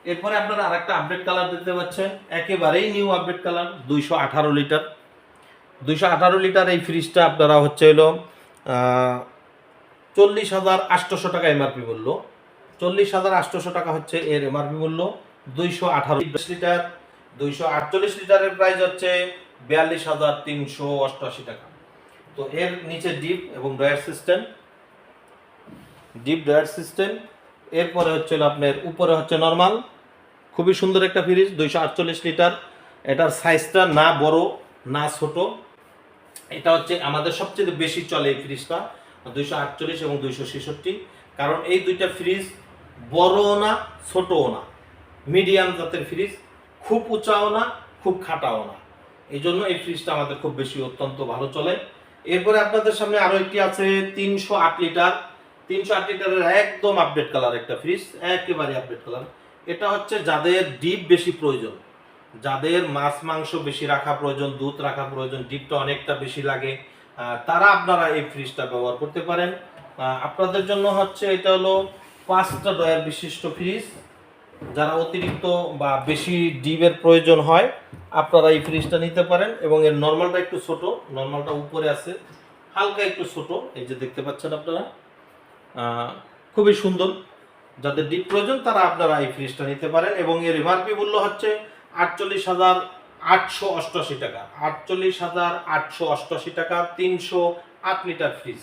এরপরে আপনারা আরেকটা আপডেট কালার দেখতে পাচ্ছেন, একেবারেই new update colour, 218 litre. 218 litre এই ফ্রিজটা আপনারা হচ্ছে হলো 40,800 টাকা এমআরপি মূল্য। 40,800 টাকা হচ্ছে এর এমআরপি মূল্য। 218 লিটার, 248 লিটারের প্রাইস হচ্ছে 42,388 টাকা। তো এর নিচে ডিপ এবং drawer system, deep drawer system. এরপরে হচ্ছে আপনার উপরে হচ্ছে নর্মাল। খুবই সুন্দর একটা ফ্রিজ, 248 লিটার। এটার সাইজটা না বড় না ছোট, এটা হচ্ছে আমাদের সবচেয়ে বেশি চলে এই ফ্রিজটা, 248 এবং 266। কারণ এই দুইটা ফ্রিজ বড়ও না ছোটও না, মিডিয়াম জাতের ফ্রিজ, খুব উঁচাও না খুব খাটাও না। এই জন্য এই ফ্রিজটা আমাদের খুব বেশি অত্যন্ত ভালো চলে। এরপরে আপনাদের সামনে আরো একটি আছে 308 লিটার। 308 লিটারের একদম আপডেট কালার একটা ফ্রিজ, একেবারে আপডেট কালার। এটা হচ্ছে যাদের ডিপ বেশি প্রয়োজন, যাদের মাছ মাংস বেশি রাখা প্রয়োজন, দুধ রাখা প্রয়োজন, ডিপটা অনেকটা বেশি লাগে, তারা আপনারা এই ফ্রিজটা ব্যবহার করতে পারেন। আপনাদের জন্য হচ্ছে এটা হলো 5টা ডয়ার বিশিষ্ট ফ্রিজ। যারা অতিরিক্ত বা বেশি ডিপের প্রয়োজন হয় আপনারা এই ফ্রিজটা নিতে পারেন। এবং এর নর্মালটা একটু ছোট, নর্মালটা উপরে আছে, হালকা একটু ছোট, এই যে দেখতে পাচ্ছেন আপনারা। খুবই সুন্দর, যাদের ডিপ প্রয়োজন তারা আপনারা এই ফ্রিজটা নিতে পারেন। এবং এর এমআরপি মূল্য হচ্ছে 48,888 টাকা। 48,888 টাকা 308 লিটার ফ্রিজ।